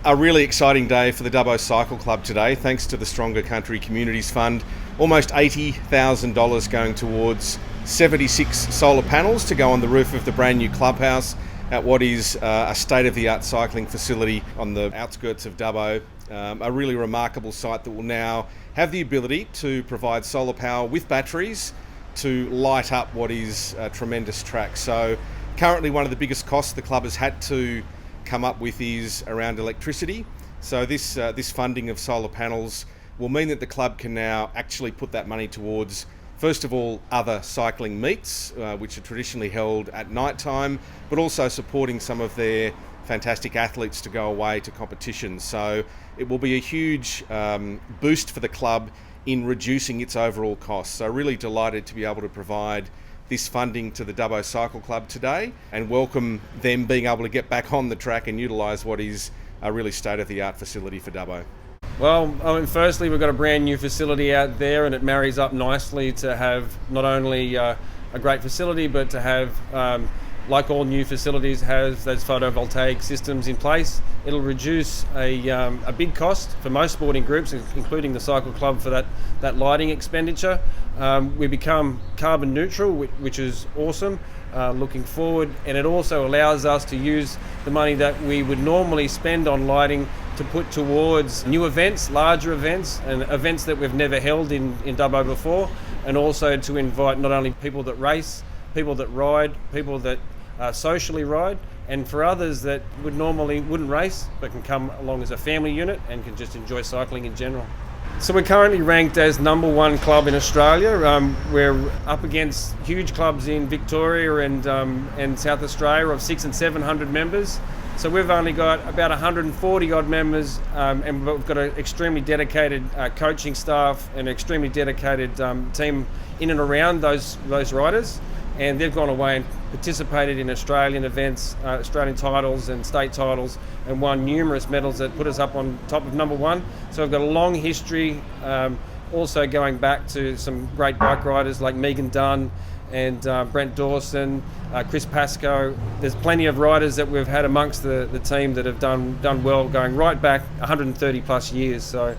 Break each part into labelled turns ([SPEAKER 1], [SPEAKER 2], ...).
[SPEAKER 1] A really exciting day for the Dubbo Cycle Club today, thanks to the Stronger Country Communities Fund. Almost $80,000 going towards 76 solar panels to go on the roof of the brand new clubhouse at what is a state-of-the-art cycling facility on the outskirts of Dubbo. A really remarkable site that will now have the ability to provide solar power with batteries to light up what is a tremendous track. So currently one of the biggest costs the club has had to come up with is around electricity. So this funding of solar panels will mean that the club can now actually put that money towards, first of all, other cycling meets, which are traditionally held at night time, but also supporting some of their fantastic athletes to go away to competitions. So it will be a huge boost for the club in reducing its overall costs. So really delighted to be able to provide this funding to the Dubbo Cycle Club today and welcome them being able to get back on the track and utilise what is a really state-of-the-art facility for Dubbo.
[SPEAKER 2] Well, firstly, we've got a brand new facility out there, and it marries up nicely to have not only a great facility, but to have, like all new facilities, has those photovoltaic systems in place. It'll reduce a big cost for most sporting groups, including the cycle club, for that lighting expenditure. We become carbon neutral, which is awesome. Looking forward, and it also allows us to use the money that we would normally spend on lighting to put towards new events, larger events, and events that we've never held in Dubbo before, and also to invite not only people that race, people that ride, people that socially ride, and for others that wouldn't race but can come along as a family unit and can just enjoy cycling in general. So we're currently ranked as #1 club in Australia. We're up against huge clubs in Victoria and South Australia of 600 and 700 members. So we've only got about 140 odd members, and we've got an extremely dedicated coaching staff and an extremely dedicated team in and around those riders. And they've gone away and participated in Australian events, Australian titles and state titles, and won numerous medals that put us up on top of #1. So we've got a long history, also going back to some great bike riders like Megan Dunn and Brent Dawson, Chris Pascoe. There's plenty of riders that we've had amongst the team that have done well, going right back 130 plus years. So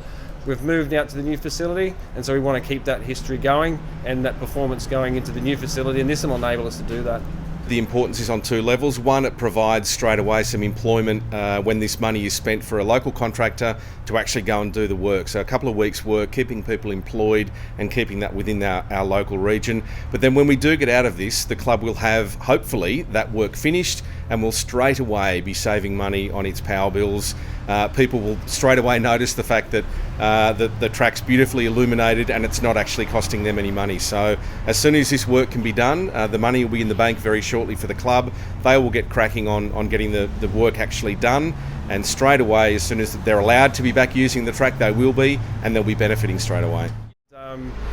[SPEAKER 2] we've moved out to the new facility, and so we want to keep that history going and that performance going into the new facility, and this will enable us to do that.
[SPEAKER 1] The importance is on two levels. One, it provides straight away some employment when this money is spent for a local contractor to actually go and do the work. So a couple of weeks' work, keeping people employed and keeping that within our local region. But then when we do get out of this, the club will have, hopefully, that work finished and will straight away be saving money on its power bills. People will straight away notice the fact that the track's beautifully illuminated and it's not actually costing them any money. So as soon as this work can be done, the money will be in the bank very shortly for the club. They will get cracking on getting the work actually done, and straight away, as soon as they're allowed to be back using the track, they will be, and they'll be benefiting straight away.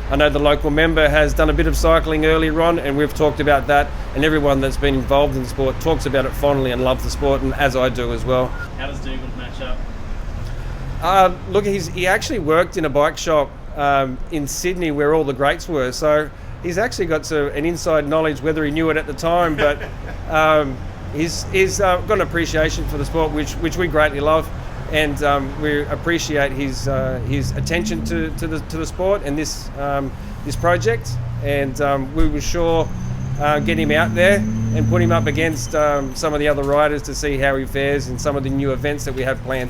[SPEAKER 2] I know the local member has done a bit of cycling earlier on, and we've talked about that, and everyone that's been involved in the sport talks about it fondly and loves the sport, and as I do as well.
[SPEAKER 3] How does Dougal match up?
[SPEAKER 2] Look, he actually worked in a bike shop in Sydney where all the greats were, so he's actually got an inside knowledge, whether he knew it at the time, but he's got an appreciation for the sport, which we greatly love. And we appreciate his attention to the sport and this project, and we will sure get him out there and put him up against some of the other riders to see how he fares in some of the new events that we have planned.